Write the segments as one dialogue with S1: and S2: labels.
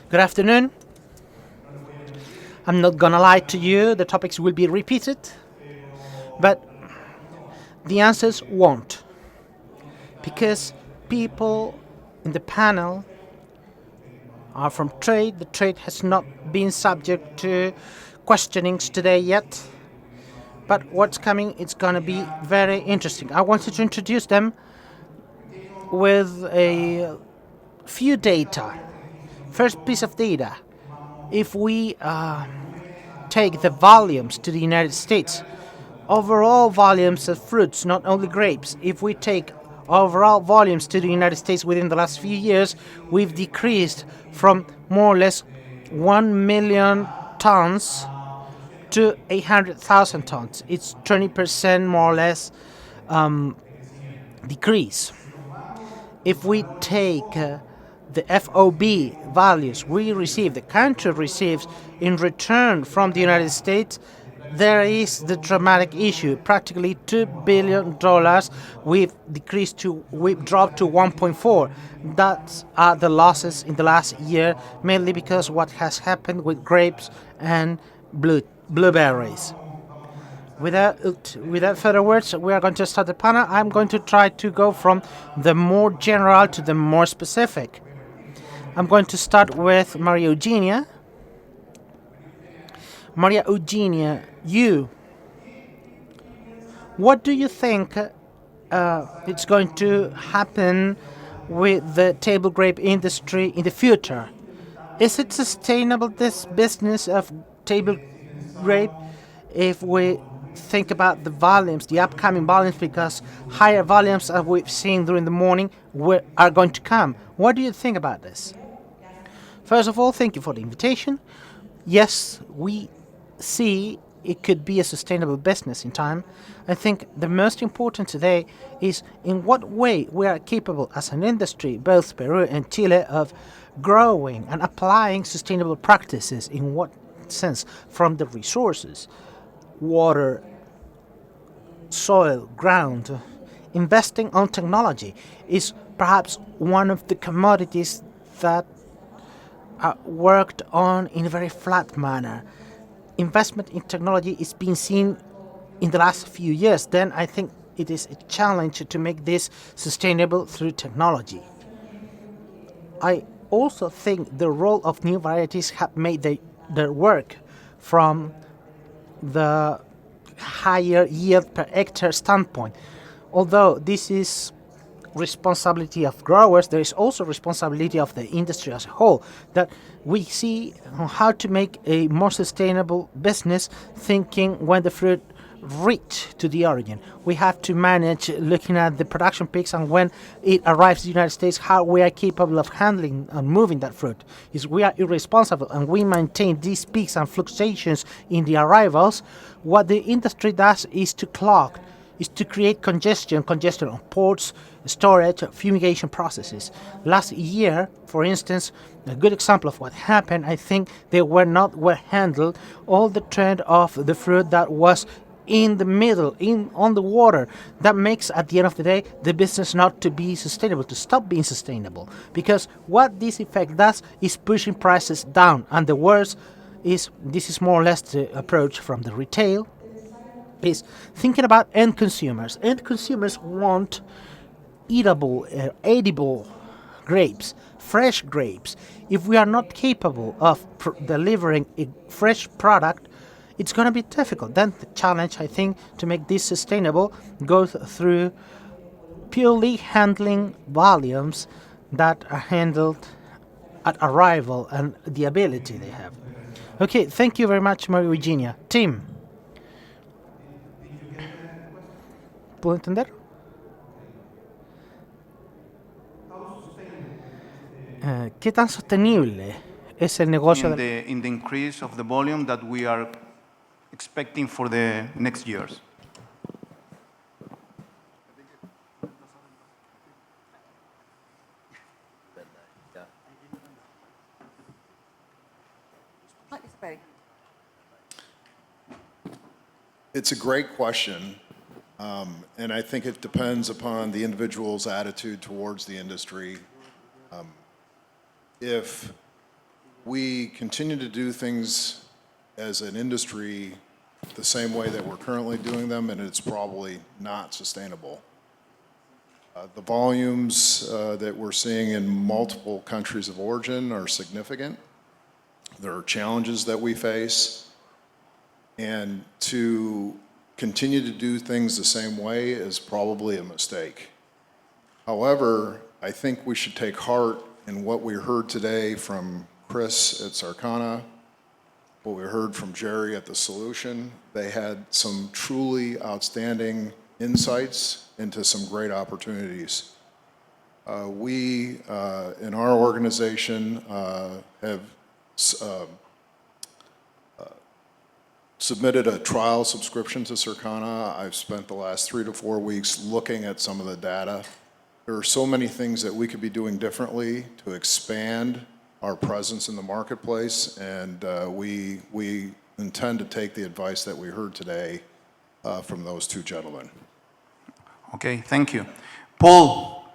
S1: Good afternoon. I'm not gonna lie to you, the topics will be repeated, but the answers won't. Because people in the panel are from trade. The trade has not been subject to questionings today yet. But what's coming, it's gonna be very interesting. I wanted to introduce them with a few data. First piece of data. If we take the volumes to the United States, overall volumes of fruits, not only grapes, if we take overall volumes to the United States within the last few years, we've decreased from more or less 1 million tons to 800,000 tons. It's 20% more or less decrease. If we take the FOB values we receive, the country receives in return from the United States, there is the dramatic issue. Practically $2 billion we've dropped to 1.4. That's the losses in the last year, mainly because what has happened with grapes and blueberries. Without further words, we are going to start the panel. I'm going to try to go from the more general to the more specific. I'm going to start with Maria Eugenia. Maria Eugenia, what do you think it's going to happen with the table grape industry in the future? Is it sustainable, this business of table grape, if we think about the volumes, the upcoming volumes, because higher volumes as we've seen during the morning are going to come? What do you think about this? First of all, thank you for the invitation. Yes, we see it could be a sustainable business in time. I think the most important today is in what way we are capable as an industry, both Peru and Chile, of growing and applying sustainable practices. In what sense? From the resources, water, soil, ground. Investing on technology is perhaps one of the commodities that are worked on in a very flat manner. Investment in technology is being seen in the last few years. Then I think it is a challenge to make this sustainable through technology. I also think the role of new varieties have made their work from the higher yield per hectare standpoint. Although this is responsibility of growers, there is also responsibility of the industry as a whole, that we see how to make a more sustainable business, thinking when the fruit reach to the origin. We have to manage looking at the production peaks, and when it arrives to the United States, how we are capable of handling and moving that fruit. Is we are irresponsible and we maintain these peaks and fluctuations in the arrivals. What the industry does is to clog, is to create congestion on ports, storage, fumigation processes. Last year, for instance, a good example of what happened, I think they were not well handled. All the trend of the fruit that was in the middle, on the water, that makes, at the end of the day, the business not to be sustainable, to stop being sustainable. Because what this effect does is pushing prices down. And the worst is, this is more or less the approach from the retail, is thinking about end consumers. End consumers want edible grapes, fresh grapes. If we are not capable of delivering a fresh product, it's going to be difficult. Then the challenge, I think, to make this sustainable goes through purely handling volumes that are handled at arrival and the ability they have. Okay, thank you very much, Maria Eugenia. Tim. ¿Puedo entender? ¿Qué tan sostenible es el negocio
S2: in the increase of the volume that we are expecting for the next years?
S3: It's a great question, and I think it depends upon the individual's attitude towards the industry. If we continue to do things as an industry the same way that we're currently doing them, and it's probably not sustainable. The volumes that we're seeing in multiple countries of origin are significant. There are challenges that we face, and to continue to do things the same way is probably a mistake. However, I think we should take heart in what we heard today from Chris at Sarcana, what we heard from Jerry at The Solution. They had some truly outstanding insights into some great opportunities. We, in our organization, have submitted a trial subscription to Sarcana. I've spent the last 3 to 4 weeks looking at some of the data. There are so many things that we could be doing differently to expand our presence in the marketplace, and we intend to take the advice that we heard today from those two gentlemen.
S2: Okay, thank you. Paul,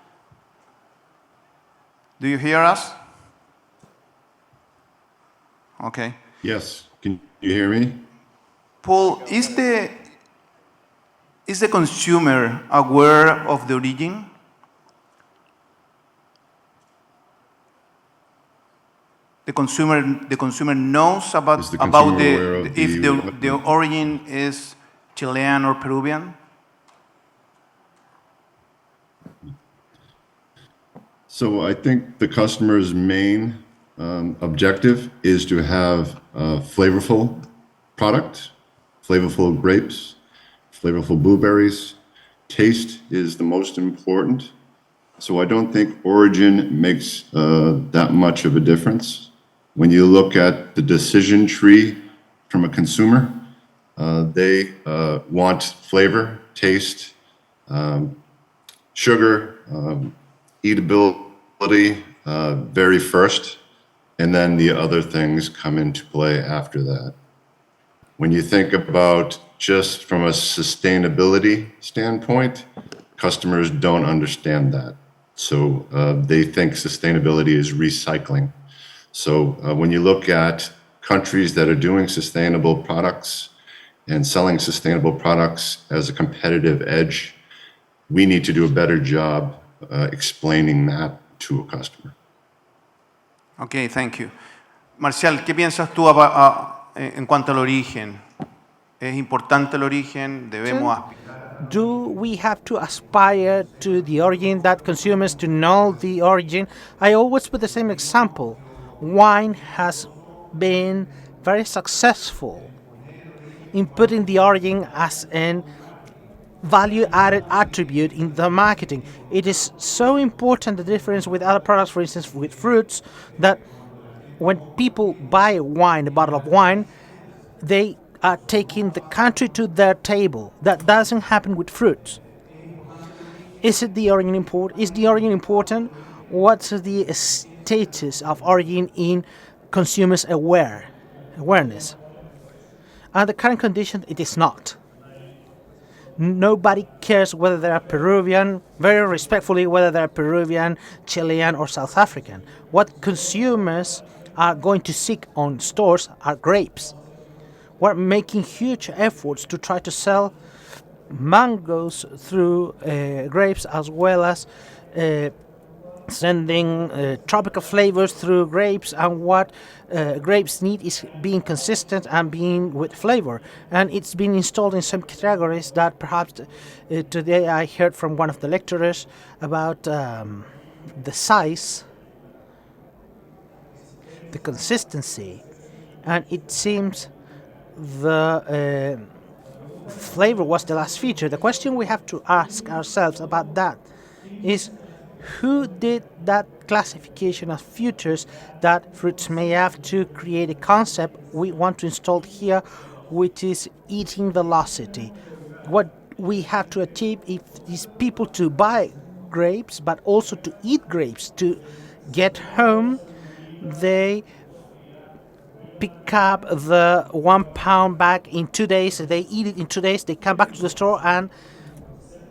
S2: do you hear us? Okay.
S4: Yes, can you hear me?
S2: Paul, is the consumer aware of the origin? The consumer knows about if the origin is Chilean or Peruvian?
S4: So I think the customer's main objective is to have a flavorful product, flavorful grapes, flavorful blueberries. Taste is the most important. So I don't think origin makes that much of a difference. When you look at the decision tree from a consumer, they want flavor, taste, sugar, eatability very first, and then the other things come into play after that. When you think about just from a sustainability standpoint, customers don't understand that. So they think sustainability is recycling. So when you look at countries that are doing sustainable products and selling sustainable products as a competitive edge, we need to do a better job explaining that to a customer.
S2: Okay, thank you. Marcial, ¿qué piensas tú en cuanto al origen? ¿Es importante el origen? ¿Debemos aspirar?
S1: Do we have to aspire to the origin, that consumers to know the origin? I always put the same example. Wine has been very successful in putting the origin as an value-added attribute in the marketing. It is so important, the difference with other products, for instance with fruits, that when people buy wine, a bottle of wine, they are taking the country to their table. That doesn't happen with fruits. Is the origin important? What's the status of origin in consumers' awareness? Under current conditions, it is not. Nobody cares whether they are Peruvian, very respectfully, whether they are Peruvian, Chilean, or South African. What consumers are going to seek on stores are grapes. We're making huge efforts to try to sell mangoes through grapes, as well as sending tropical flavors through grapes, and what grapes need is being consistent and being with flavor. And it's been installed in some categories that perhaps today I heard from one of the lecturers about the size, the consistency, and it seems the flavor was the last feature. The question we have to ask ourselves about that is, who did that classification of features that fruits may have to create a concept we want to install here, which is eating velocity? What we have to achieve is people to buy grapes, but also to eat grapes. To get home, they pick up the 1 pound bag in 2 days, they eat it in 2 days, they come back to the store and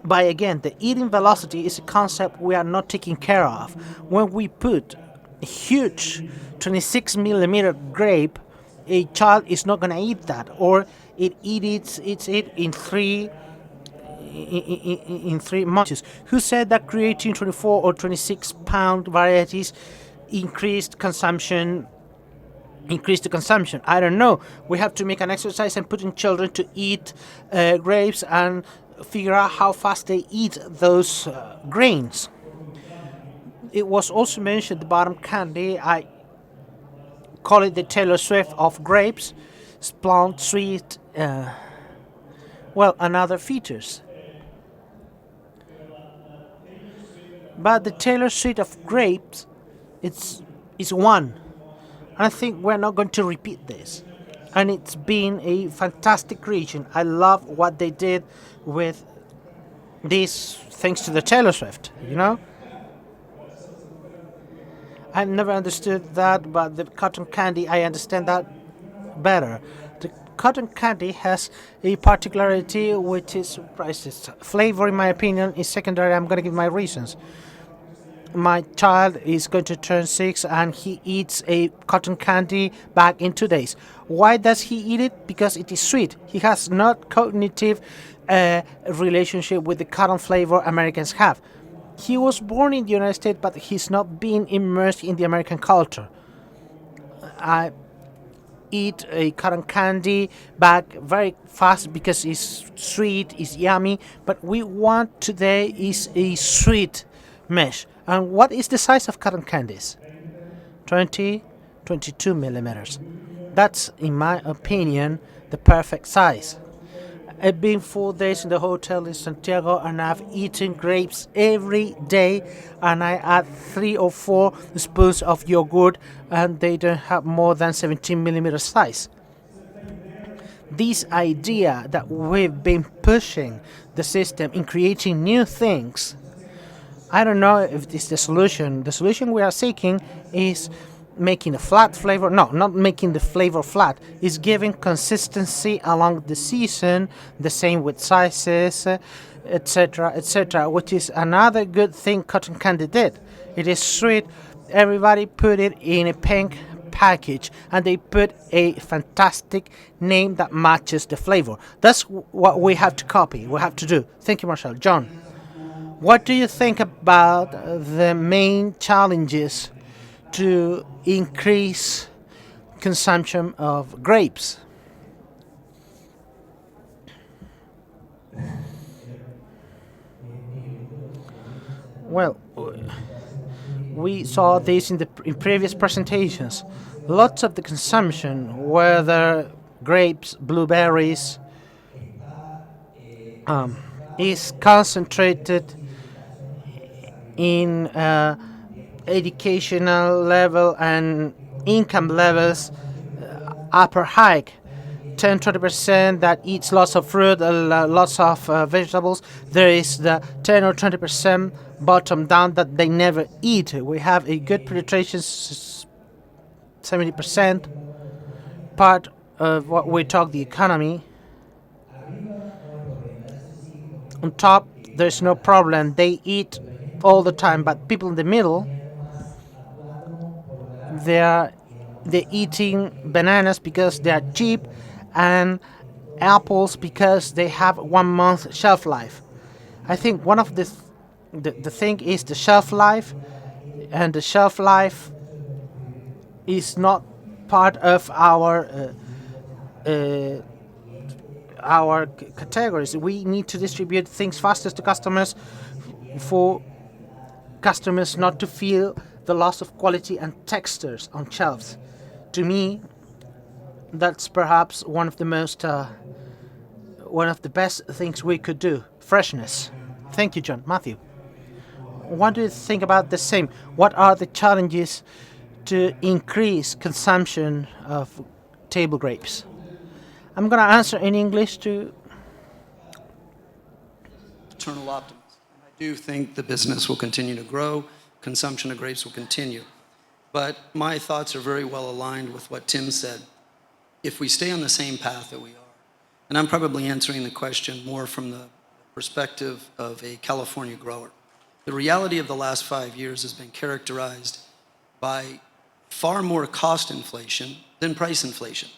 S1: buy again. The eating velocity is a concept we are not taking care of. When we put a huge 26 millimeter grape, a child is not going to eat that, or it eats it in three months. Who said that creating 24 or 26 pound varieties increased the consumption? I don't know. We have to make an exercise and putting children to eat grapes and figure out how fast they eat those grains. It was also mentioned the bottom candy. I call it the Taylor Swift of grapes. Blunt, sweet, and other features. But the Taylor Swift of grapes, is one. I think we're not going to repeat this. And it's been a fantastic creation. I love what they did with this, thanks to the Taylor Swift, I've never understood that, but the cotton candy, I understand that better. The cotton candy has a particularity which is priceless. Flavor, in my opinion, is secondary. I'm going to give my reasons. My child is going to turn 6 and he eats a cotton candy bag in 2 days. Why does he eat it? Because it is sweet. He has not cognitive relationship with the cotton flavor Americans have. He was born in the United States, but he's not been immersed in the American culture. I eat a cotton candy bag very fast because it's sweet, it's yummy, but we want today is a sweet mesh. And what is the size of cotton candies? 20, 22 millimeters. That's, in my opinion, the perfect size. I've been 4 days in the hotel in Santiago and I've eaten grapes every day, and I add 3 or 4 spoons of yogurt and they don't have more than 17 millimeter size. This idea that we've been pushing the system in creating new things, I don't know if this is the solution. The solution we are seeking is making a flat flavor. No, not making the flavor flat. Is giving consistency along the season. The same with sizes, etc., which is another good thing cotton candy did. It is sweet. Everybody put it in a pink package and they put a fantastic name that matches the flavor. That's what we have to copy. We have to do. Thank you, Marcial. John, what do you think about the main challenges to increase consumption of grapes? Well, we saw this in previous presentations. Lots of the consumption, whether grapes, blueberries, is concentrated in educational level and income levels upper hike. 10-20% that eats lots of fruit, lots of vegetables. There is the 10 or 20% bottom down that they never eat. We have a good penetration, 70%. Part of what we talk the economy. On top, there's no problem. They eat all the time, but people in the middle, they're eating bananas because they are cheap and apples because they have 1 month shelf life. I think one of the thing is the shelf life, and the shelf life is not part of our categories. We need to distribute things faster to customers for customers not to feel the loss of quality and textures on shelves. To me, that's perhaps one of the best things we could do. Freshness. Thank you, John. Matthew, what do you think about the same? What are the challenges to increase consumption of table grapes? I'm going to answer in English to
S5: eternal optimism. I do think the business will continue to grow, consumption of grapes will continue. But my thoughts are very well aligned with what Tim said. if we stay on the same path that we are, and I'm probably answering the question more from the perspective of a California grower, the reality of the last 5 years has been characterized by far more cost inflation than price inflation,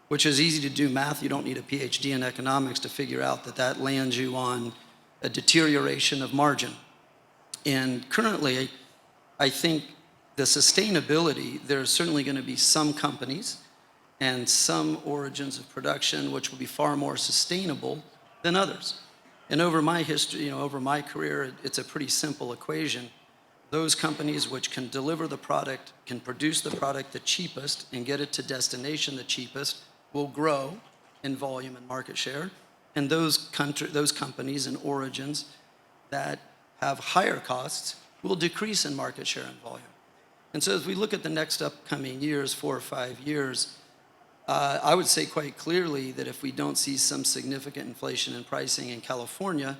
S5: which is easy to do math. You don't need a PhD in economics to figure out that that lands you on a deterioration of margin. And currently, I think the sustainability, there's certainly going to be some companies and some origins of production which will be far more sustainable than others. And over my history, over my career, it's a pretty simple equation. Those companies which can deliver the product, can produce the product the cheapest and get it to destination the cheapest will grow in volume and market share. And those companies and origins that have higher costs will decrease in market share and volume. And so as we look at the next upcoming years, 4 or 5 years, I would say quite clearly that if we don't see some significant inflation in pricing in California,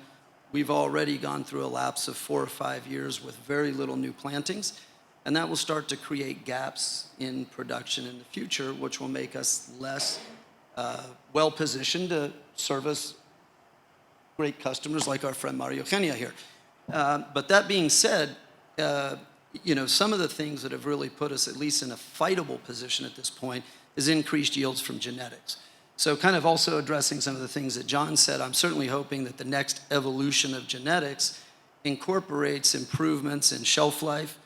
S5: we've already gone through a lapse of 4 or 5 years with very little new plantings, and that will start to create gaps in production in the future, which will make us less well-positioned to service great customers like our friend María Eugenia here. But that being said, some of the things that have really put us at least in a fightable position at this point is increased yields from genetics. So kind of also addressing some of the things that John said, I'm certainly hoping that the next evolution of genetics incorporates improvements in shelf life,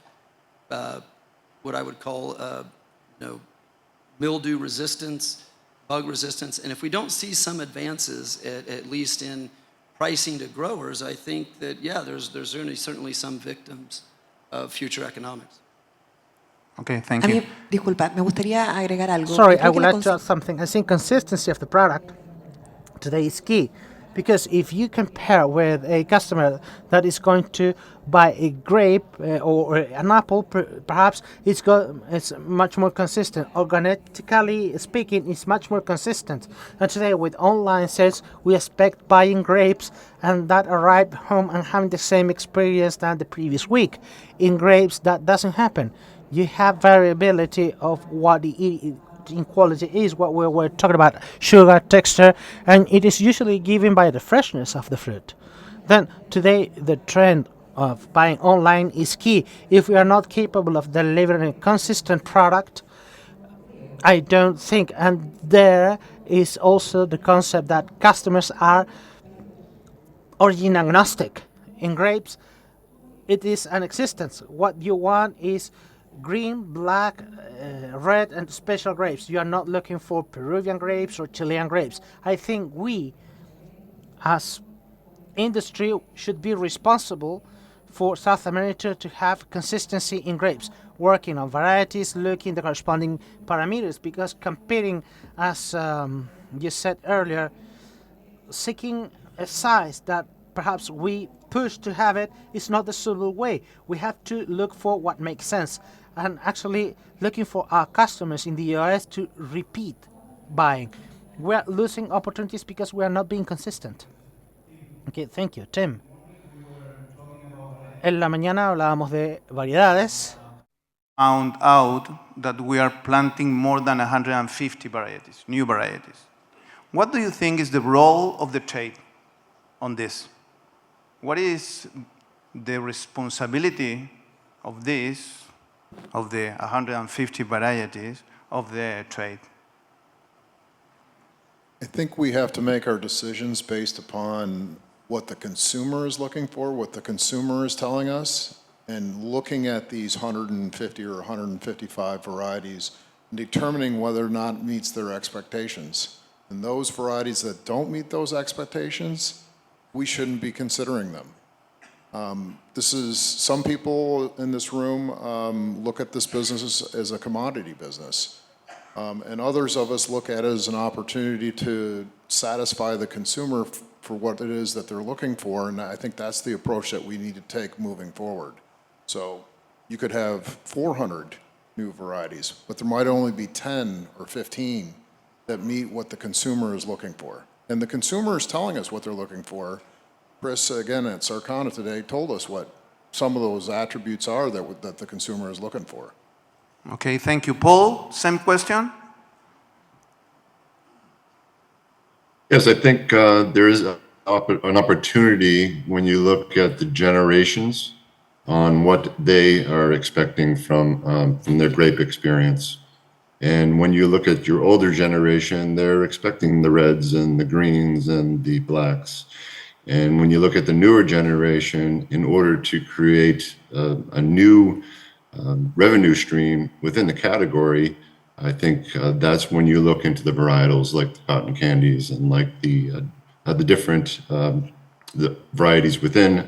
S5: what I would call mildew resistance, bug resistance. And if we don't see some advances, at least in pricing to growers, I think that, there's certainly some victims of future economics.
S2: Okay, thank
S6: A
S2: you.
S6: mí, disculpa, me gustaría agregar algo.
S1: Sorry,
S6: Creo
S1: I
S6: que
S1: would
S6: la
S1: like to add something. I think consistency of the product today is key, because if you compare with a customer that is going to buy a grape or an apple, perhaps it's much more consistent. Organically speaking, it's much more consistent. And today with online sales, we expect buying grapes and that arrive home and having the same experience than the previous week. In grapes, that doesn't happen. You have variability of what the in quality is, what we were talking about, sugar, texture, and it is usually given by the freshness of the fruit. Then today the trend of buying online is key. If we are not capable of delivering a consistent product, I don't think, and there is also the concept that customers are origin agnostic. In grapes, it is an existence. What you want is green, black, red, and special grapes. You are not looking for Peruvian grapes or Chilean grapes. I think we, as industry, should be responsible for South America to have consistency in grapes, working on varieties, looking at the corresponding parameters, because competing, as you said earlier, seeking a size that perhaps we push to have it is not the suitable way. We have to look for what makes sense, and actually looking for our customers in the US to repeat buying. We're losing opportunities because we are not being consistent. Okay, thank you. Tim. En la mañana hablábamos de variedades.
S2: Found out that we are planting more than 150 varieties, new varieties. What do you think is the role of the trade on this? What is the responsibility of this, of the 150 varieties, of the trade?
S3: I think we have to make our decisions based upon what the consumer is looking for, what the consumer is telling us, and looking at these 150 or 155 varieties and determining whether or not it meets their expectations. And those varieties that don't meet those expectations, we shouldn't be considering them. Some people in this room look at this business as a commodity business. And others of us look at it as an opportunity to satisfy the consumer for what it is that they're looking for, and I think that's the approach that we need to take moving forward. So you could have 400 new varieties, but there might only be 10 or 15 that meet what the consumer is looking for. And the consumer is telling us what they're looking for. Chris, again, at Sarcana today, told us what some of those attributes are that the consumer is looking for.
S2: Okay, thank you. Paul, same question?
S4: Yes, I think there is an opportunity when you look at the generations on what they are expecting from their grape experience. And when you look at your older generation, they're expecting the reds and the greens and the blacks. And when you look at the newer generation, in order to create a new revenue stream within the category, I think that's when you look into the varietals like the cotton candies and like the different the varieties within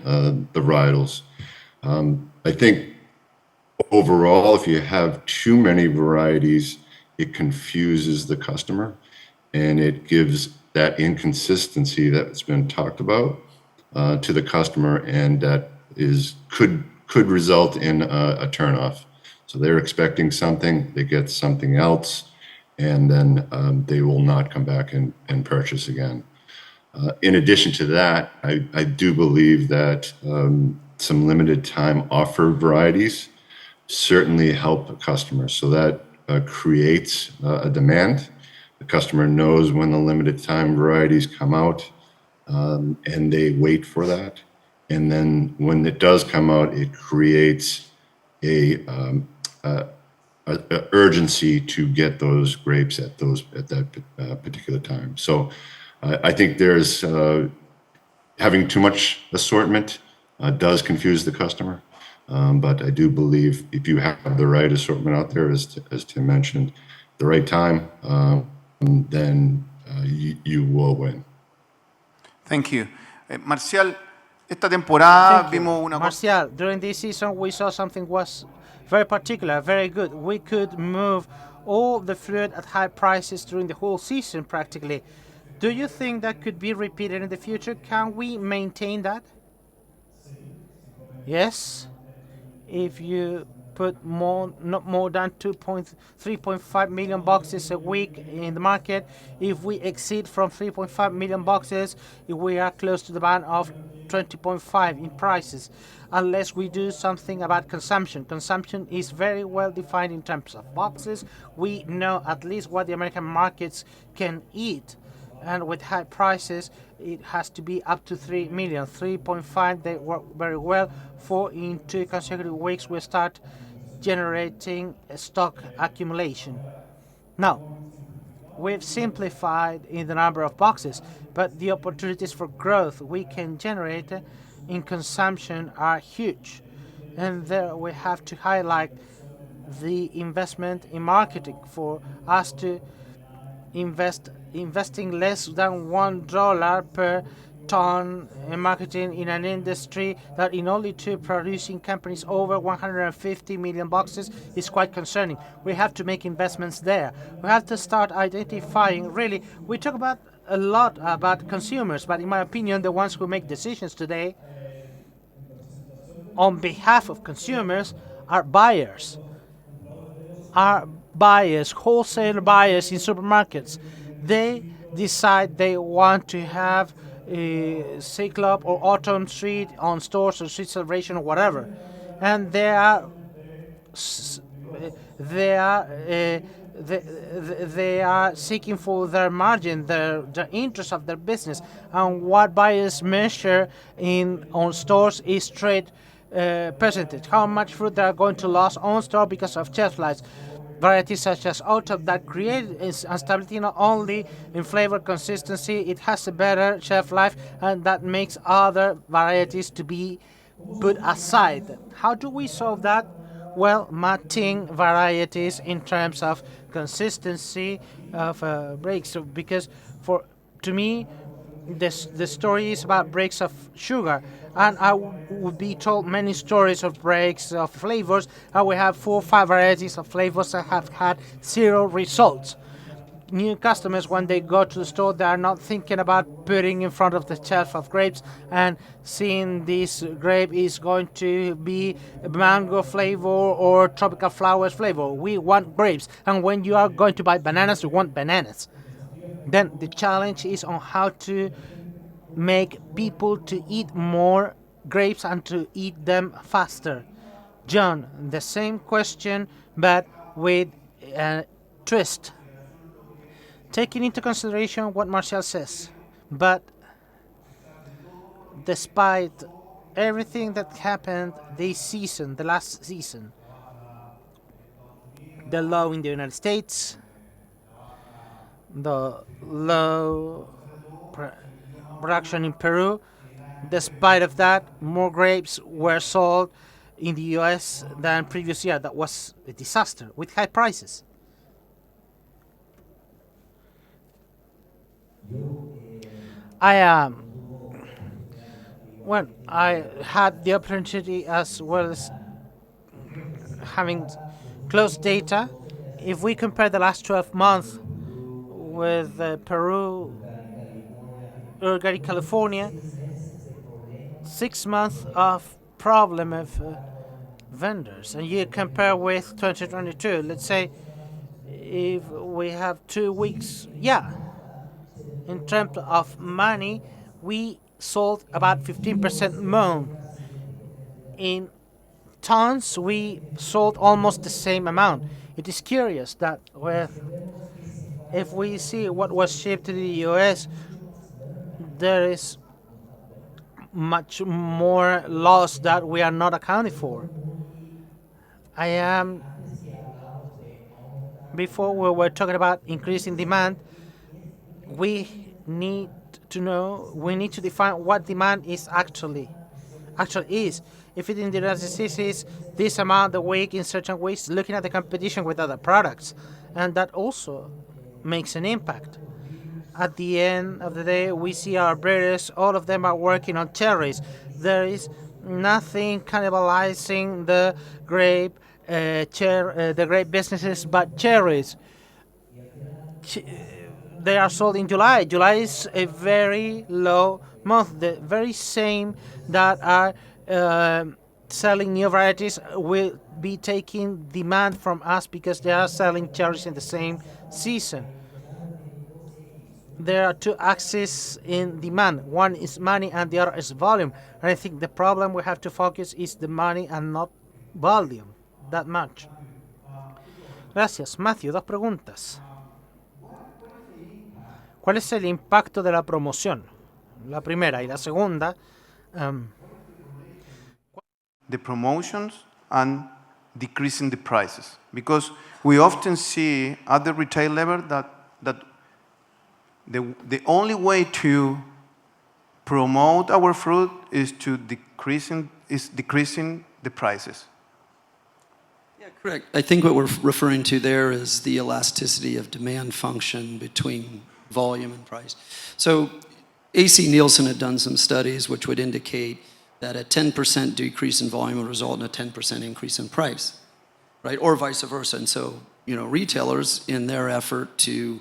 S4: the varietals. I think overall, if you have too many varieties, it confuses the customer and it gives that inconsistency that's been talked about to the customer, and that could result in a turnoff. So they're expecting something, they get something else, and then they will not come back and purchase again. In addition to that, I do believe that some limited time offer varieties certainly help customers. So that creates a demand. The customer knows when the limited time varieties come out, and they wait for that. And then when it does come out, it creates a urgency to get those grapes at that particular time. So I think there's having too much assortment does confuse the customer. But I do believe if you have the right assortment out there, as Tim mentioned, the right time, then you will win.
S2: Thank you. Marcial, esta temporada
S1: Thank you.
S2: vimos una cosa.
S1: Marcial, during this season we saw something was very particular, very good. We could move all the fruit at high prices during the whole season practically. Do you think that could be repeated in the future? Can we maintain that? Yes. If you put not more than 3.5 million boxes a week in the market, if we exceed from 3.5 million boxes, we are close to the band of 20.5 in prices, unless we do something about consumption. Consumption is very well defined in terms of boxes. We know at least what the American markets can eat, and with high prices it has to be up to 3 million. 3.5 they work very well. 4 in 2 consecutive weeks we start generating a stock accumulation. Now we've simplified in the number of boxes, but the opportunities for growth we can generate in consumption are huge, and there we have to highlight the investment in marketing for us to investing less than $1 per ton in marketing in an industry that in only 2 producing companies over 150 million boxes is quite concerning. We have to make investments there. We have to start identifying, really, we talk about a lot about consumers, but in my opinion the ones who make decisions today on behalf of consumers are buyers. Wholesale buyers in supermarkets. They decide they want to have a Cyclop or Autumn Street on stores or Street Celebration or whatever, and they are seeking for their margin, their interest of their business, and what buyers measure on stores is trade percentage, how much fruit they are going to lose on store because of shelf life. Varieties such as Autumn that create instability not only in flavor consistency, it has a better shelf life, and that makes other varieties to be put aside. How do we solve that? Well, matching varieties in terms of consistency of breaks. So because to me, the story is about breaks of sugar, and I would be told many stories of breaks of flavors, and we have 4 or 5 varieties of flavors that have had 0 results. New customers, when they go to the store, they are not thinking about putting in front of the shelf of grapes and seeing this grape is going to be mango flavor or tropical flowers flavor. We want grapes, and when you are going to buy bananas, you want bananas. Then the challenge is on how to make people to eat more grapes and to eat them faster. John, the same question but with a twist. taking into consideration what Marcial says. But despite everything that happened this season, the last season, the law in the United States, the low production in Peru, despite of that, more grapes were sold in the US than previous year. That was a disaster with high prices. When I had the opportunity as well as having close data, if we compare the last 12 months with Peru, Uruguay, California, 6 months of problem of vendors, and you compare with 2022, let's say if we have 2 weeks, in terms of money, we sold about 15% more. In tons, we sold almost the same amount. It is curious that if we see what was shipped to the US, there is much more loss that we are not accounting for. Before we were talking about increasing demand, we need to define what demand actually is. If it in the United States is this amount a week in certain weeks, looking at the competition with other products, and that also makes an impact. At the end of the day, we see our breeders, all of them are working on cherries. There is nothing cannibalizing the grape businesses but cherries. They are sold in July. July is a very low month. The very same that are selling new varieties will be taking demand from us because they are selling cherries in the same season. There are two axes in demand. One is money and the other is volume. And I think the problem we have to focus is the money and not volume that much. Gracias. Matthew, 2 preguntas. ¿Cuál es el impacto de la promoción? La primera y la segunda.
S2: The promotions and decreasing the prices, because we often see at the retail level that the only way to promote our fruit is decreasing the prices.
S5: Yeah, correct. I think what we're referring to there is the elasticity of demand function between volume and price. So AC Nielsen had done some studies which would indicate that a 10% decrease in volume would result in a 10% increase in price, right? Or vice versa. And so, retailers, in their effort to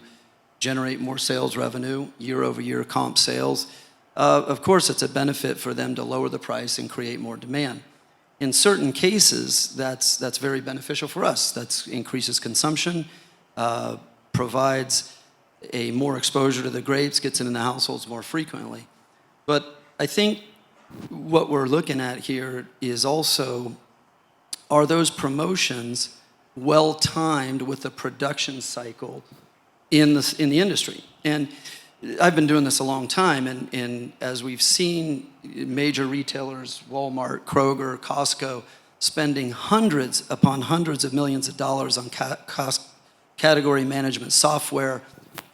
S5: generate more sales revenue, year-over-year comp sales, of course, it's a benefit for them to lower the price and create more demand. In certain cases, that's very beneficial for us. That increases consumption, provides a more exposure to the grapes, gets it in the households more frequently. But I think what we're looking at here is also, are those promotions well-timed with the production cycle in the industry? And I've been doing this a long time, and as we've seen major retailers, Walmart, Kroger, Costco, spending hundreds upon hundreds of millions of dollars on category management software,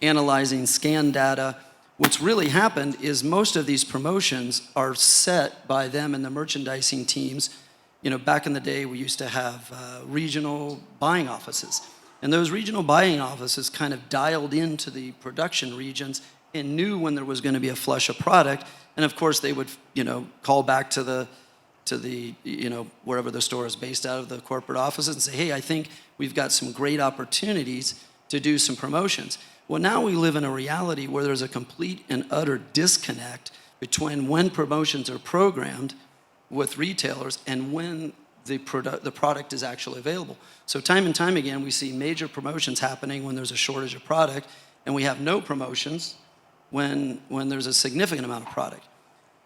S5: analyzing scan data, what's really happened is most of these promotions are set by them and the merchandising teams. Back in the day, we used to have regional buying offices. And those regional buying offices kind of dialed into the production regions and knew when there was going to be a flush of product. And of course, they would, call back to the wherever the store is based out of, the corporate offices, and say, hey, I think we've got some great opportunities to do some promotions. Well, now we live in a reality where there's a complete and utter disconnect between when promotions are programmed with retailers and when the product is actually available. So time and time again, we see major promotions happening when there's a shortage of product, and we have no promotions when there's a significant amount of product.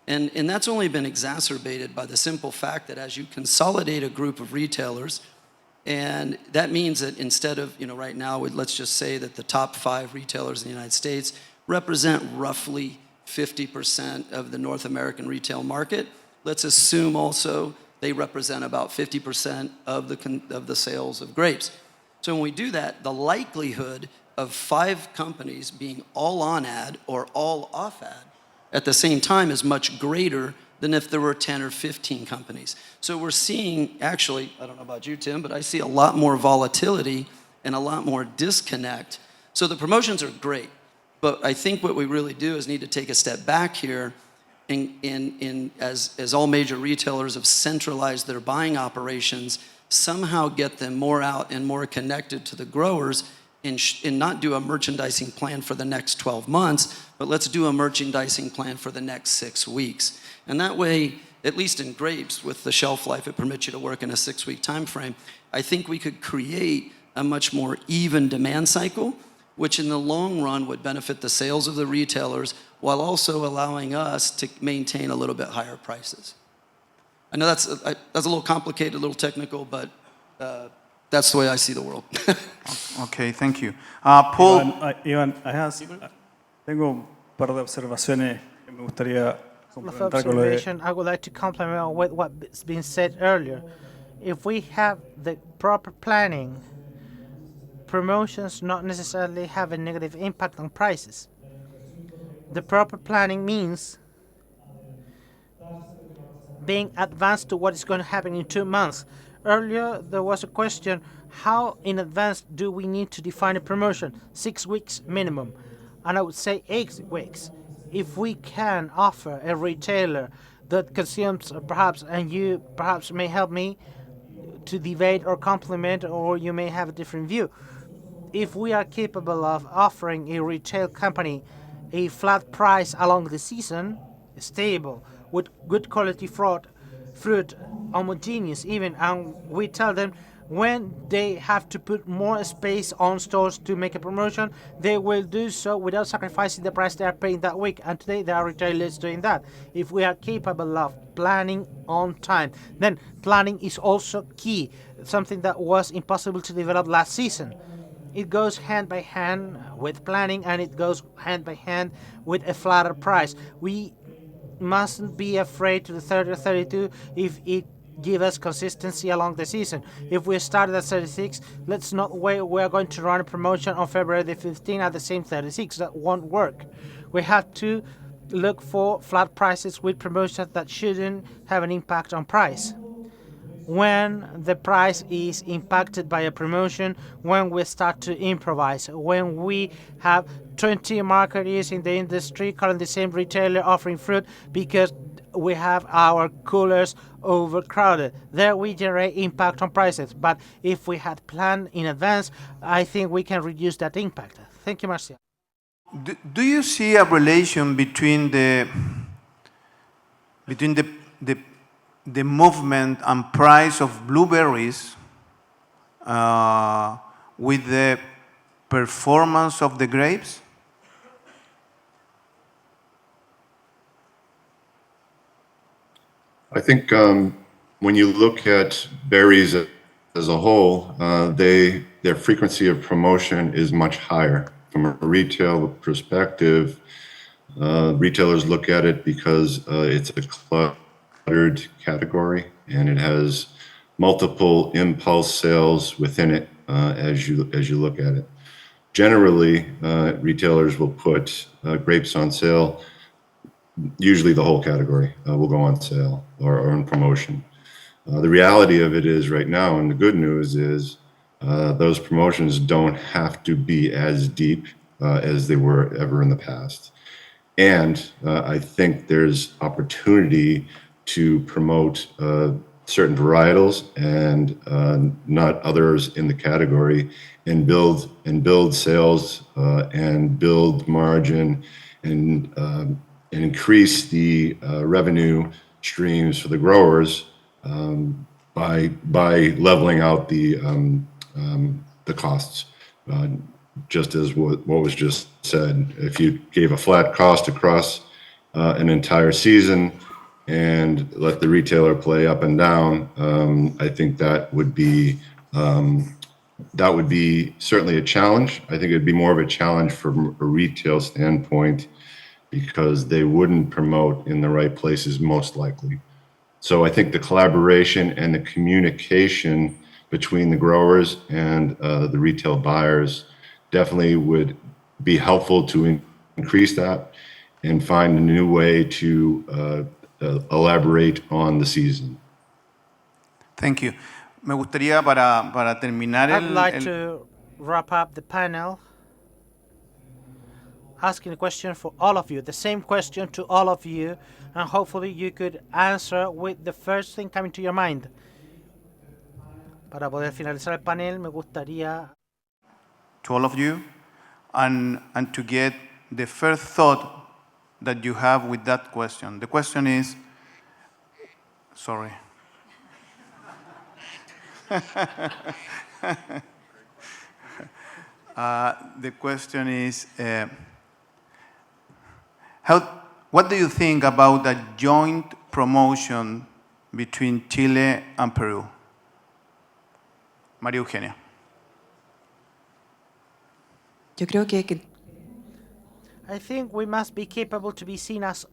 S5: And that's only been exacerbated by the simple fact that as you consolidate a group of retailers, And that means that instead of, right now, let's just say that the top 5 retailers in the United States represent roughly 50% of the North American retail market. Let's assume also they represent about 50% of the sales of grapes. So when we do that, the likelihood of 5 companies being all on ad or all off ad at the same time is much greater than if there were 10 or 15 companies. So we're seeing, actually, I don't know about you, Tim, but I see a lot more volatility and a lot more disconnect. So the promotions are great, but I think what we really do is need to take a step back here as all major retailers have centralized their buying operations, somehow get them more out and more connected to the growers and not do a merchandising plan for the next 12 months, but let's do a merchandising plan for the next 6 weeks. And that way, at least in grapes, with the shelf life, it permits you to work in a 6-week time frame. I think we could create a much more even demand cycle, which in the long run would benefit the sales of the retailers while also allowing us to maintain a little bit higher prices. I know that's a little complicated, a little technical, but that's the way I see the world.
S2: Okay, thank you. Paul,
S7: Iván, tengo un par de observaciones que me gustaría
S1: Of
S7: complementar con lo de...
S1: observation, I would like to complement with what's been said earlier. If we have the proper planning, promotions not necessarily have a negative impact on prices. The proper planning means being advanced to what is going to happen in 2 months. Earlier, there was a question, how in advance do we need to define a promotion? 6 weeks minimum. And I would say 8 weeks. If we can offer a retailer that consumes perhaps, and you perhaps may help me to debate or complement, or you may have a different view. If we are capable of offering a retail company a flat price along the season, stable, with good quality fruit, homogeneous even, and we tell them when they have to put more space on stores to make a promotion, they will do so without sacrificing the price they are paying that week. And today there are retailers doing that. If we are capable of planning on time, then planning is also key, something that was impossible to develop last season. It goes hand by hand with planning, and it goes hand by hand with a flatter price. We mustn't be afraid to the 30 or 32 if it give us consistency along the season. If we started at 36, let's not wait. We're going to run a promotion on February the 15th at the same 36. That won't work. We have to look for flat prices with promotions that shouldn't have an impact on price. When the price is impacted by a promotion, when we start to improvise, when we have 20 marketers in the industry calling the same retailer offering fruit because we have our coolers overcrowded. There we generate impact on prices. But if we had planned in advance, I think we can reduce that impact. Thank you, Marcial.
S2: do you see a relation between the movement and price of blueberries with the performance of the grapes?
S4: I think when you look at berries as a whole, their frequency of promotion is much higher. From a retail perspective, retailers look at it because it's a cluttered category and it has multiple impulse sales within it as you look at it. Generally, retailers will put grapes on sale. Usually the whole category will go on sale or on promotion. The reality of it is right now, and the good news is those promotions don't have to be as deep as they were ever in the past. And I think there's opportunity to promote certain varietals and not others in the category and build sales and build margin and increase the revenue streams for the growers by leveling out the costs. Just as what was just said, if you gave a flat cost across an entire season and let the retailer play up and down, I think that would be That would be certainly a challenge. I think it'd be more of a challenge from a retail standpoint because they wouldn't promote in the right places most likely. So I think the collaboration and the communication between the growers and the retail buyers definitely would be helpful to increase that and find a new way to elaborate on the season.
S2: Thank you. Me gustaría para terminar
S1: I'd like to wrap up the panel asking a question for all of you, the same question to all of you, and hopefully you could answer with the first thing coming to your mind. Para poder finalizar el panel, me gustaría
S2: to all of you and to get the first thought that you have with that question. The question is, sorry. The question is, what do you think about a joint promotion between Chile and Peru? María Eugenia.
S6: Yo creo que
S1: I think we must be capable to be seen as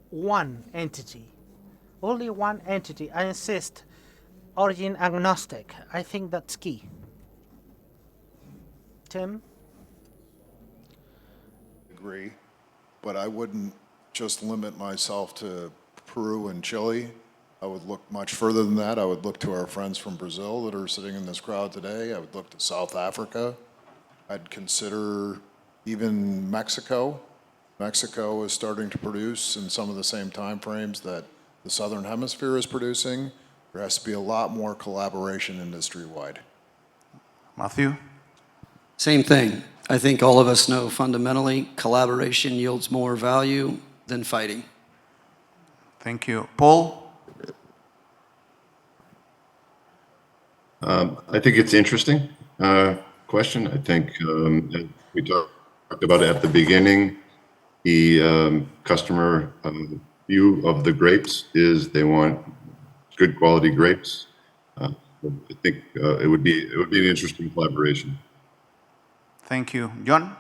S1: one entity. Only one entity. I insist. Origin agnostic. I think that's key. Tim?
S3: Agree, but I wouldn't just limit myself to Peru and Chile. I would look much further than that. I would look to our friends from Brazil that are sitting in this crowd today. I would look to South Africa. I'd consider even Mexico. Mexico is starting to produce in some of the same time frames that the Southern Hemisphere is producing. There has to be a lot more collaboration industry-wide.
S2: Matthew?
S5: Same thing. I think all of us know fundamentally collaboration yields more value than fighting.
S2: Thank you. Paul?
S4: I think it's interesting question. I think we talked about it at the beginning. The customer view of the grapes is they want good quality grapes. I think it would be an interesting collaboration.
S2: Thank you. John?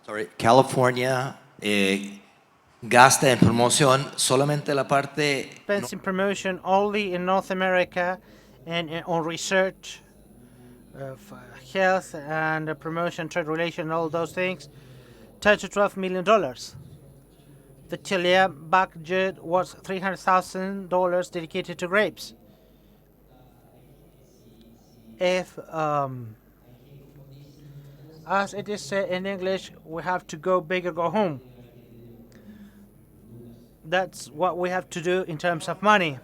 S8: Sorry, California gasta en promoción solamente la parte
S1: Spends in promotion only in North America and on research of health and promotion, trade relation, all those things, $10 to $12 million. The Chilean budget was $300,000 dedicated to grapes. If, as it is said in English, we have to go big or go home. That's what we have to do in terms of money.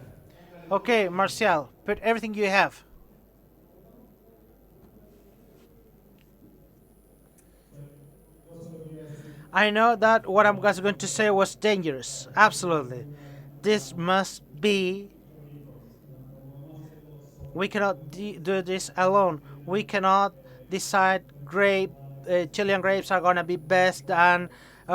S1: Okay, Marcial, put everything you have. I know that what I was going to say was dangerous. Absolutely. This must be... We cannot do this alone. We cannot decide Chilean grapes are going to be best and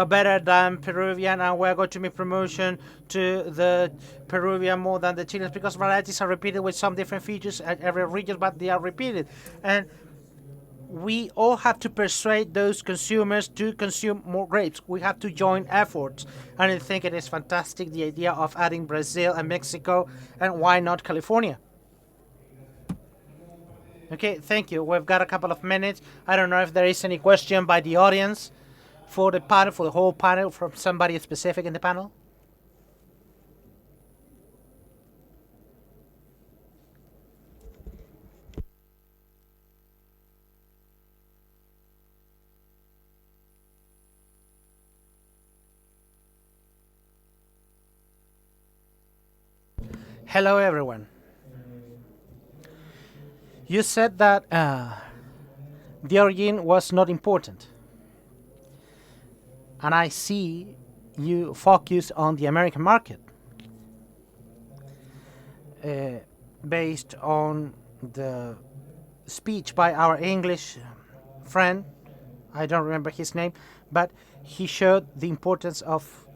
S1: better than Peruvian, and we're going to make promotion to the Peruvian more than the Chileans, because varieties are repeated with some different features at every region, but they are repeated. And we all have to persuade those consumers to consume more grapes. We have to join efforts. And I think it is fantastic, the idea of adding Brazil and Mexico, and why not California? Okay, thank you. We've got a couple of minutes. I don't know if there is any question by the audience for the panel, for the whole panel, from somebody specific in the panel. Hello, everyone. You said that the origin was not important. And I see you focus on the American market based on the speech by our English friend, I don't remember his name, but he showed the importance of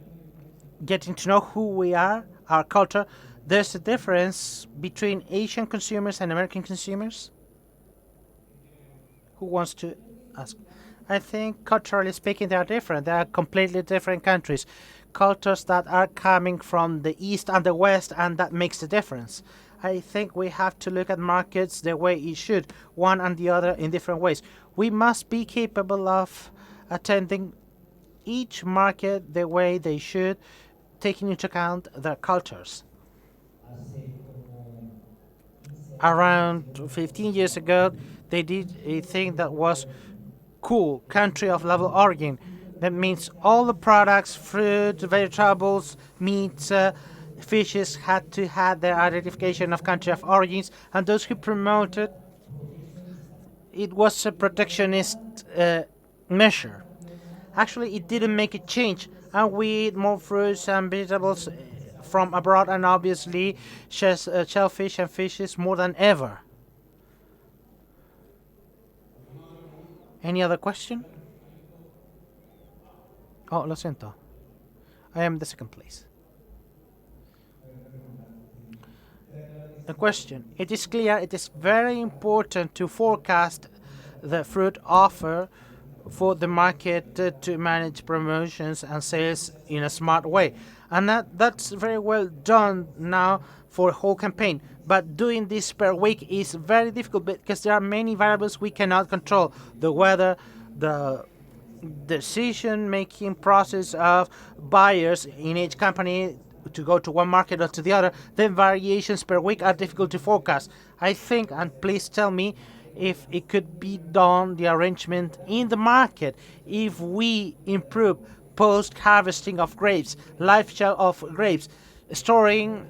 S1: getting to know who we are, our culture. There's a difference between Asian consumers and American consumers. Who wants to ask? I think culturally speaking, they are different. They are completely different countries. Cultures that are coming from the East and the West, and that makes the difference. I think we have to look at markets the way it should, one and the other in different ways. We must be capable of attending each market the way they should, taking into account their cultures. Around 15 years ago, they did a thing that was cool, country of level origin. That means all the products, fruit, vegetables, meats, fishes had to have their identification of country of origins, and those who promoted it was a protectionist measure. Actually, it didn't make a change, and we eat more fruits and vegetables from abroad, and obviously shellfish and fishes more than ever. Any other question? Oh, lo siento. I am the second place. The question. It is clear it is very important to forecast the fruit offer for the market to manage promotions and sales in a smart way. And that's very well done now for a whole campaign. But doing this per week is very difficult because there are many variables we cannot control. The weather, the decision-making process of buyers in each company to go to one market or to the other. The variations per week are difficult to forecast. I think, and please tell me if it could be done, the arrangement in the market, if we improve post-harvesting of grapes, life cycle of grapes, storing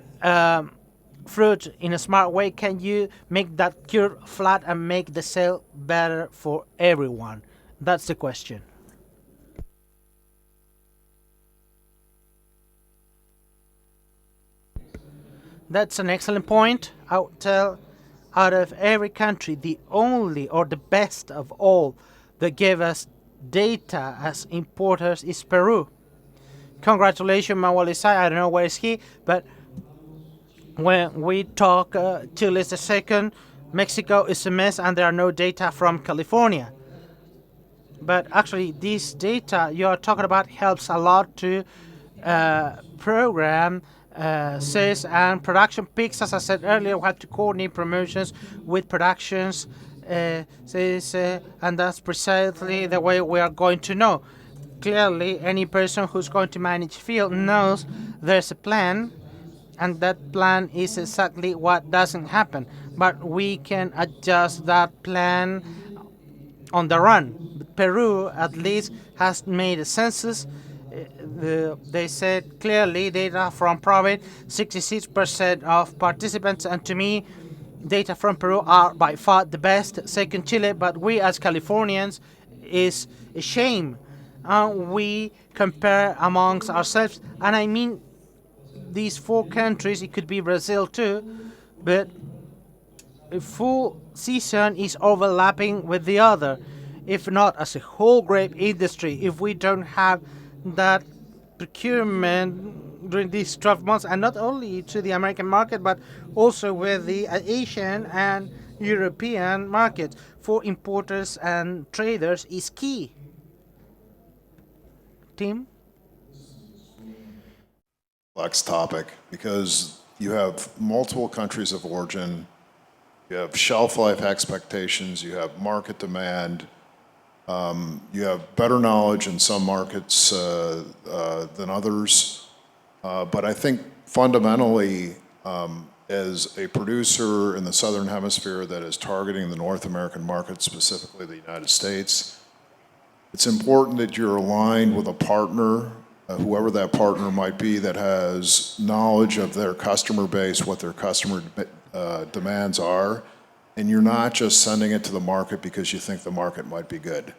S1: fruit in a smart way, can you make that curve flat and make the sale better for everyone? That's the question. That's an excellent point. I would tell out of every country, the only or the best of all that gave us data as importers is Peru. Congratulations, Manuel. I don't know where is he, but when we talk, Chile is the second, Mexico is a mess, and there are no data from California. But actually, this data you are talking about helps a lot to program sales and production peaks. As I said earlier, we have to coordinate promotions with productions, sales, and that's precisely the way we are going to know. Clearly, any person who's going to manage field knows there's a plan, and that plan is exactly what doesn't happen. But we can adjust that plan on the run. Peru, at least, has made a census. They said clearly data from private, 66% of participants, and to me, data from Peru are by far the best. Second, Chile, but we as Californians is a shame. We compare amongst ourselves, and I mean these four countries, it could be Brazil too, but a full season is overlapping with the other. If not as a whole grape industry, if we don't have that procurement during these 12 months, and not only to the American market, but also with the Asian and European markets, for importers and traders is key. Tim?
S3: Complex topic because you have multiple countries of origin, you have shelf life expectations, you have market demand, you have better knowledge in some markets than others. But I think fundamentally, as a producer in the Southern Hemisphere that is targeting the North American market, specifically the United States, it's important that you're aligned with a partner, whoever that partner might be, that has knowledge of their customer base, what their customer demands are, and you're not just sending it to the market because you think the market might be good.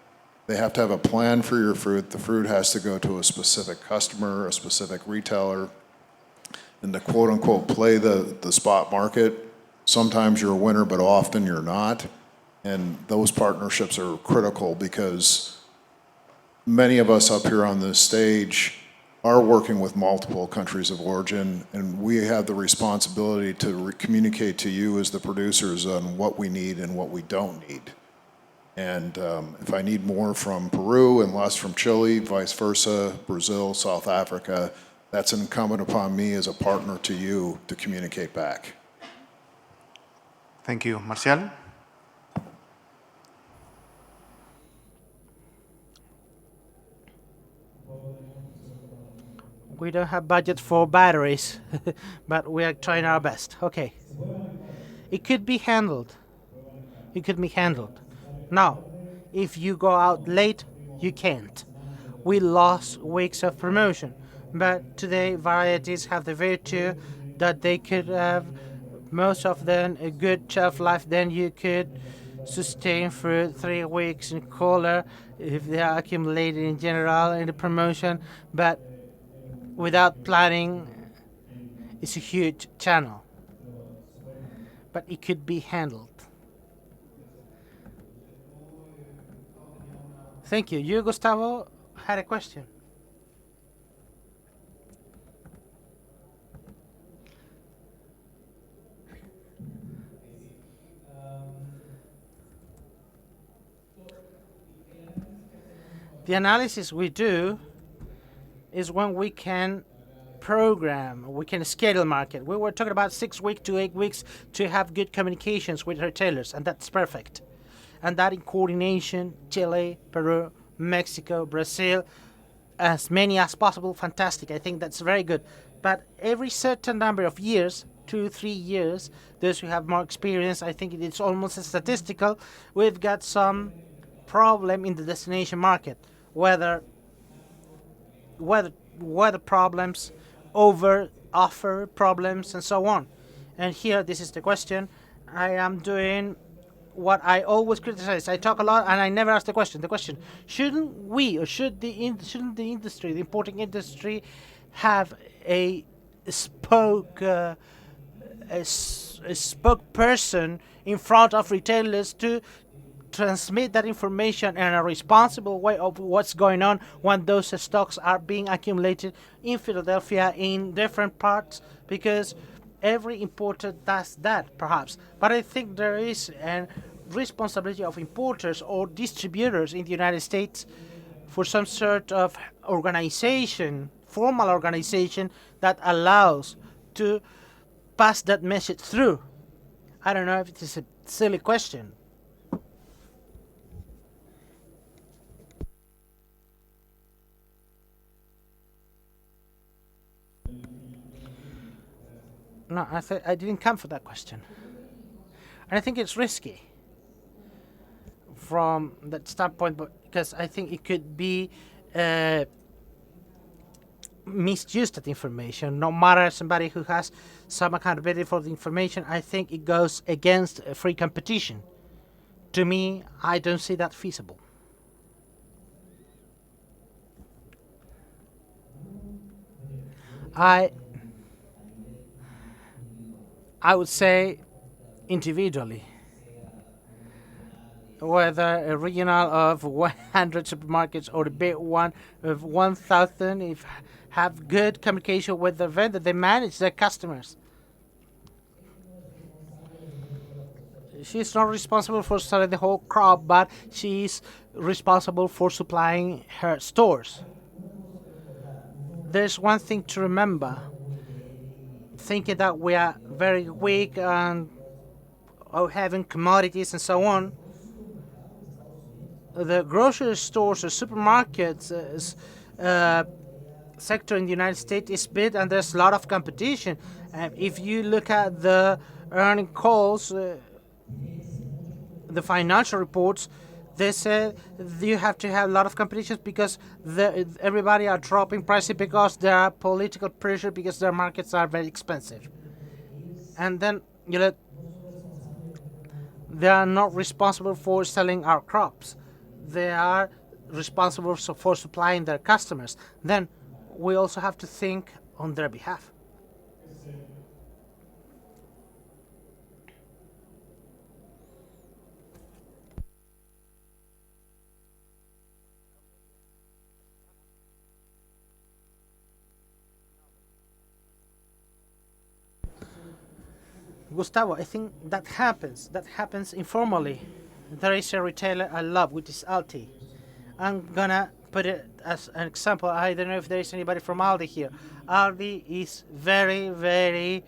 S3: They have to have a plan for your fruit. The fruit has to go to a specific customer, a specific retailer, and to quote-unquote play the spot market. Sometimes you're a winner, but often you're not. And those partnerships are critical because many of us up here on this stage are working with multiple countries of origin, and we have the responsibility to communicate to you as the producers on what we need and what we don't need. And if I need more from Peru and less from Chile, vice versa, Brazil, South Africa, that's incumbent upon me as a partner to you to communicate back.
S2: Thank you. Marcial?
S1: We don't have budget for batteries, but we are trying our best. Okay. It could be handled. It could be handled. Now, if you go out late, you can't. We lost weeks of promotion, but today varieties have the virtue that they could have, most of them, a good shelf life. Then you could sustain for 3 weeks in cooler if they are accumulated in general in the promotion, but without planning, it's a huge channel. But it could be handled. Thank you. You, Gustavo, had a question. The analysis we do is when we can program, we can schedule market. We were talking about 6 weeks to 8 weeks to have good communications with retailers, and that's perfect. And that in coordination, Chile, Peru, Mexico, Brazil, as many as possible, fantastic. I think that's very good. But every certain number of years, 2, 3 years, those who have more experience, I think it's almost statistical, we've got some problem in the destination market, whether problems, over offer problems, and so on. And here, this is the question. I am doing what I always criticize. I talk a lot and I never ask the question. The question: shouldn't we, or shouldn't the industry, the importing industry, have a spokesperson in front of retailers to transmit that information in a responsible way of what's going on when those stocks are being accumulated in Philadelphia in different parts? Because every importer does that, perhaps. But I think there is a responsibility of importers or distributors in the United States for some sort of organization, formal organization, that allows to pass that message through. I don't know if it is a silly question. No, I didn't come for that question. And I think it's risky from that standpoint, because I think it could be misused, that information. No matter somebody who has some accountability for the information, I think it goes against free competition. To me, I don't see that feasible. I would say individually, whether a regional of 100 supermarkets or a big one of 1,000, if have good communication with the vendor, they manage their customers. She's not responsible for selling the whole crop, but she's responsible for supplying her stores. There's one thing to remember. Thinking that we are very weak and having commodities and so on, the grocery stores or supermarkets sector in the United States is big, and there's a lot of competition. If you look at the earning calls, the financial reports, they say you have to have a lot of competition because everybody are dropping prices because there are political pressure, because their markets are very expensive. And then they are not responsible for selling our crops. They are responsible for supplying their customers. Then we also have to think on their behalf. Gustavo, I think that happens. That happens informally. There is a retailer I love, which is Alti. I'm gonna put it as an example. I don't know if there is anybody from Aldi here. Aldi is very, very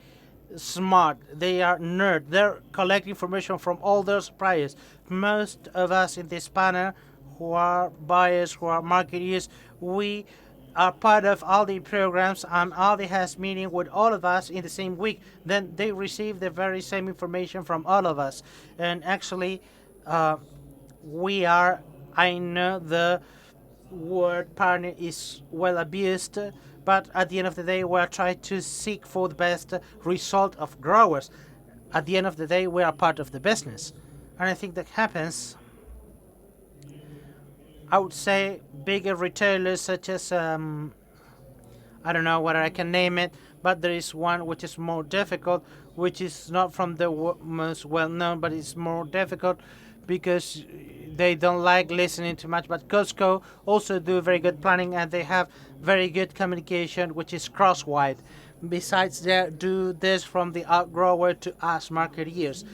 S1: smart. They are nerd. They're collecting information from all those suppliers. Most of us in this panel, who are buyers, who are marketeers, we are part of Aldi programs, and Aldi has meeting with all of us in the same week. Then they receive the very same information from all of us. And actually, we are, I know the word partner is well abused, but at the end of the day, we are trying to seek for the best result of growers. At the end of the day, we are part of the business. And I think that happens. I would say bigger retailers such as, I don't know whether I can name it, but there is one which is more difficult, which is not from the most well-known, but it's more difficult because they don't like listening too much. But Costco also do very good planning, and they have very good communication, which is cross-wide. Besides, they do this from the outgrower to us marketeers.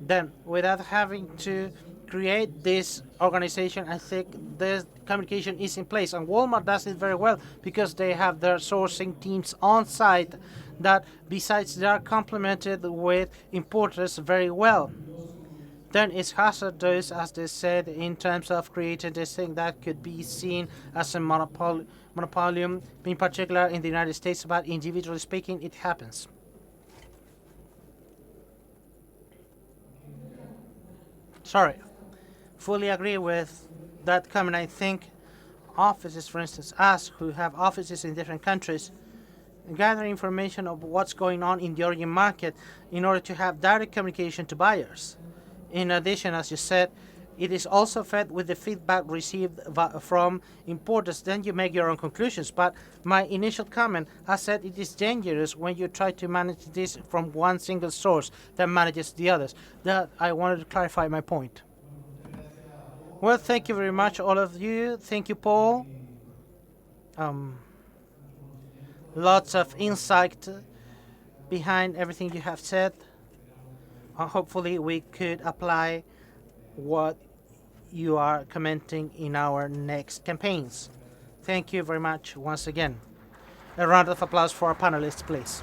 S1: Then, without having to create this organization, I think the communication is in place, and Walmart does it very well because they have their sourcing teams on site that, besides, they are complemented with importers very well. Then it's hazardous, as they said, in terms of creating this thing that could be seen as a monopolium, in particular in the United States, but individually speaking, it happens. Sorry. Fully agree with that comment. I think offices, for instance, us who have offices in different countries, gather information of what's going on in the origin market in order to have direct communication to buyers. In addition, as you said, it is also fed with the feedback received from importers. Then you make your own conclusions. But my initial comment, I said it is dangerous when you try to manage this from one single source that manages the others. That I wanted to clarify my point. Well, thank you very much, all of you. Thank you, Paul. Lots of insight behind everything you have said. Hopefully, we could apply what you are commenting in our next campaigns. Thank you very much once again. A round of applause for our panelists, please.